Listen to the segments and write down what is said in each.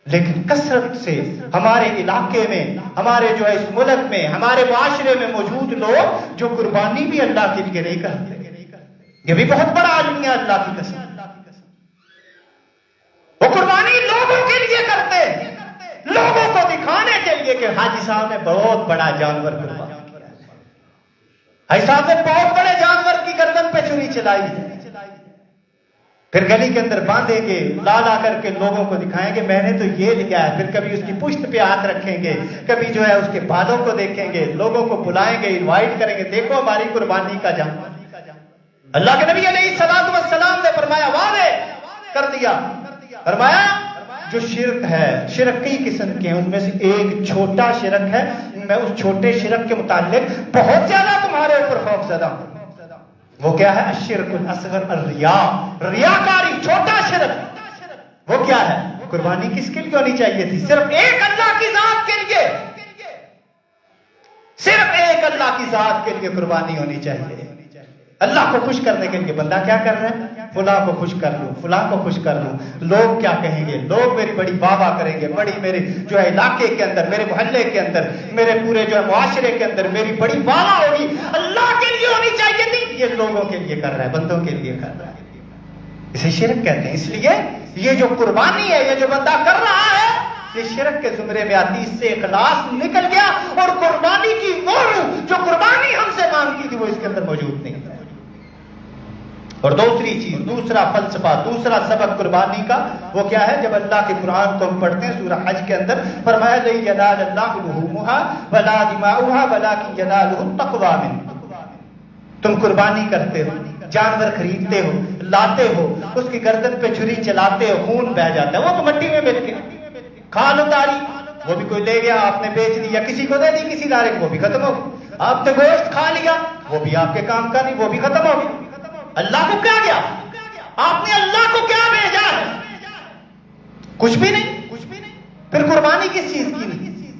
لیکن کثرت سے ہمارے علاقے میں، ہمارے جو ہے اس ملک میں، ہمارے معاشرے میں موجود لوگ جو قربانی بھی اللہ کے لیے نہیں کرتے، یہ بھی بہت بڑا عالم ہے اللہ کی قسم۔ وہ قربانی لوگوں کے لیے کرتے، لوگوں کو دکھانے کے لیے کہ حاجی صاحب نے بہت بڑا جانور قربان کیا، حاجی صاحب نے بہت بڑے جانور کی گردن پہ چھری چلائی ہے، پھر گلی کے اندر باندھیں گے، لا کر کے لوگوں کو دکھائیں گے میں نے تو یہ لیا ہے، پھر کبھی اس کی پشت پہ ہاتھ رکھیں گے، کبھی جو ہے اس کے بالوں کو دیکھیں گے، لوگوں کو بلائیں گے، انوائٹ کریں گے، دیکھو ہماری قربانی کا جانور۔ اللہ کے نبی علیہ الصلوۃ والسلام نے فرمایا، واضح کر دیا، فرمایا جو شرک ہے، شرک کئی قسم کے ہیں، ان میں سے ایک چھوٹا شرک ہے، میں اس چھوٹے شرک کے متعلق بہت زیادہ تمہارے اوپر خوف زدہ ہوں۔ وہ کیا ہے؟ الشرک الاصغر الریاء، ریاکاری، چھوٹا شرک۔ وہ کیا ہے؟ قربانی کس کے لیے ہونی چاہیے تھی؟ صرف ایک اللہ کی ذات کے لیے، صرف ایک اللہ کی ذات کے لیے قربانی ہونی چاہیے۔ اللہ کو خوش کرنے کے لیے بندہ کیا کر رہا ہے؟ فلاں کو خوش کر لوں، فلاں کو خوش کر لوں، لوگ کیا کہیں گے، لوگ میری بڑی بابا کریں گے، بڑی میرے جو ہے علاقے کے اندر، میرے محلے کے اندر، میرے پورے جو ہے معاشرے کے اندر میری بڑی والا ہوگی۔ اللہ کے لیے ہونی چاہیے تھی، یہ لوگوں کے لیے کر رہا ہے، بندوں کے لیے کر رہا ہے، اسے شرک کہتے ہیں۔ اس لیے یہ جو قربانی ہے، یہ جو بندہ کر رہا ہے، یہ شرک کے زمرے میں آتی، اس سے اخلاص نکل گیا، اور قربانی کی وہ جو قربانی ہم سے مانگتی تھی وہ اس کے اندر موجود نہیں۔ اور دوسری چیز، دوسرا فلسفہ، دوسرا سبق قربانی کا وہ کیا ہے؟ جب اللہ کے قرآن کو ہم پڑھتے ہیں سورہ حج کے اندر فرمایا لن ینال اللہ لحومها ولا دماؤها ولکن ینالہ التقوی منکم۔ تم قربانی کرتے ہو، جانور خریدتے ہو، لاتے ہو، اس کی گردن پہ چھری چلاتے ہو، خون بہہ جاتا ہے، وہ تو مٹی میں مل گیا، کھال اتاری، وہ بھی کوئی لے گیا، آپ نے بیچ دی یا کسی کو دے دی، کسی ادارے کو، وہ بھی ختم ہو گئی۔ آپ نے گوشت کھا لیا، وہ بھی آپ کے کام کا نہیں، وہ بھی ختم ہو گیا۔ اللہ کو کیا گیا؟ آپ نے اللہ کو کیا بھیجا ہے؟ کچھ بھی نہیں۔ پھر قربانی کس چیز کی نہیں؟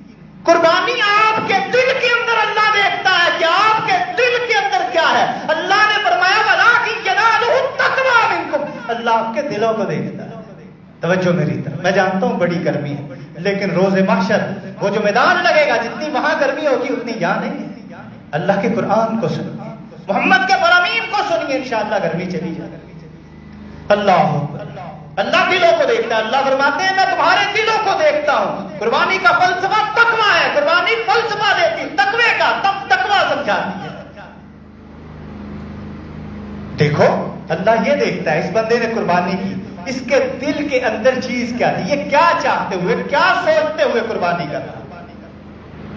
قربانی آپ کے دل کے اندر اللہ دیکھتا ہے کہ آپ کے دل کے اندر کیا ہے۔ اللہ نے فرمایا وَلَٰكِن يَنَالُهُ التَّقْوَىٰ مِنكُمْ، اللہ آپ کے دلوں کو دیکھتا ہے۔ توجہ میری طرف، میں جانتا ہوں بڑی گرمی ہے، لیکن روز محشر وہ جو میدان لگے گا، جتنی وہاں گرمی ہوگی اتنی یہاں نہیں ہے۔ اللہ کے قرآن کو سنیے، محمد کے فرامین کو سنیے، انشاءاللہ گرمی چلی جائے گی۔ اللہ اللہ دلوں کو دیکھتا ہے۔ اللہ فرماتے ہیں میں تمہارے دلوں کو دیکھتا ہوں۔ قربانی کا فلسفہ تقویٰ ہے، قربانی فلسفہ دیتی، تقوی کا تقویٰ سمجھاتی ہے۔ دیکھو اللہ یہ دیکھتا ہے، اس بندے نے قربانی کی، اس کے دل کے اندر چیز کیا تھی، یہ کیا چاہتے ہوئے، کیا سوچتے ہوئے قربانی کر رہا۔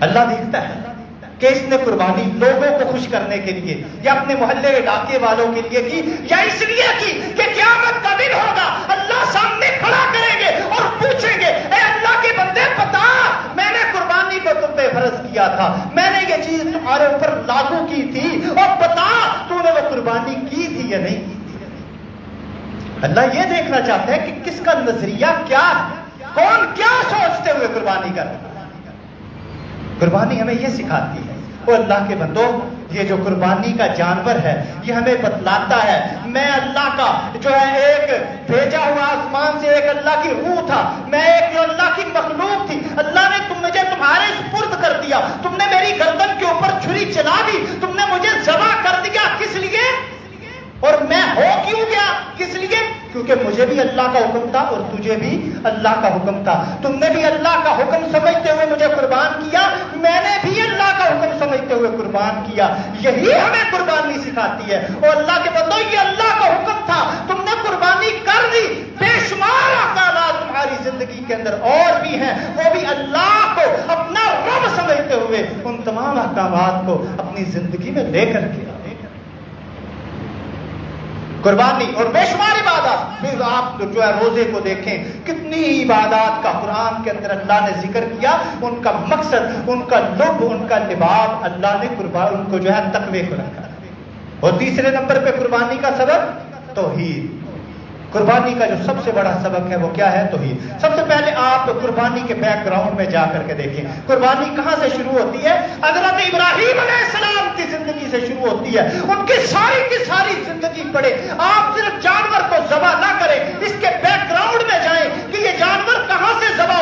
اللہ دیکھتا ہے کہ اس نے قربانی لوگوں کو خوش کرنے کے لیے یا اپنے محلے علاقے والوں کے لیے کی، یا اس لیے کی کہ قیامت کا دن ہوگا، اللہ سامنے کھڑا کریں گے اور پوچھیں گے اے اللہ کے بندے بتا، میں نے قربانی کو تم پہ فرض کیا تھا، میں نے یہ چیز تمہارے اوپر لاگو کی تھی، اور بتا تو نے وہ قربانی کی تھی یا نہیں کی تھی۔ اللہ یہ دیکھنا چاہتا ہے کہ کس کا نظریہ کیا ہے، کون کیا سوچتے ہوئے قربانی کر رہا ہے۔ قربانی ہمیں یہ سکھاتی ہے، وہ اللہ کے بندو، یہ جو قربانی کا جانور ہے یہ ہمیں بتلاتا ہے میں اللہ کا جو ہے ایک بھیجا ہوا آسمان سے ایک اللہ کی روح تھا، میں ایک جو اللہ کی مخلوق تھی، اللہ نے مجھے تمہارے سپرد کر دیا، تم نے میری گردن کے اوپر چھری چلا دی، تم نے مجھے ذبح کر دیا، کس لیے؟ اور میں ہو کیوں گیا؟ کس لیے؟ کیونکہ مجھے بھی اللہ کا حکم تھا اور تجھے بھی اللہ کا حکم تھا، تم نے بھی اللہ کا حکم سمجھتے ہوئے مجھے قربان کیا، میں نے بھی اللہ کا حکم سمجھتے ہوئے قربان کیا۔ یہی ہمیں قربانی سکھاتی ہے۔ اور اللہ کے بندو یہ اللہ کا حکم تھا، تم نے قربانی کر دی، بے شمار احکامات تمہاری زندگی کے اندر اور بھی ہیں، وہ بھی اللہ کو اپنا رب سمجھتے ہوئے ان تمام احکامات کو اپنی زندگی میں لے کر کے قربانی اور بے شمار عبادات۔ پھر آپ جو ہے روزے کو دیکھیں، کتنی عبادات کا قرآن کے اندر اللہ نے ذکر کیا، ان کا مقصد، ان کا لب، ان کا لباب، اللہ نے قربان ان کو جو ہے تقوی کو رکھا۔ اور تیسرے نمبر پہ قربانی کا سبب توحید۔ قربانی کا جو سب سے بڑا سبق ہے وہ کیا ہے؟ توحید۔ سب سے پہلے آپ قربانی کے بیک گراؤنڈ میں جا کر کے دیکھیں قربانی کہاں سے شروع ہوتی ہے۔ حضرت ابراہیم علیہ السلام کی زندگی سے شروع ہوتی ہے، ان کی ساری زندگی پڑھے، آپ صرف جانور کو ذبح نہ کریں، اس کے بیک گراؤنڈ میں جائیں کہ یہ جانور کہاں سے ذبح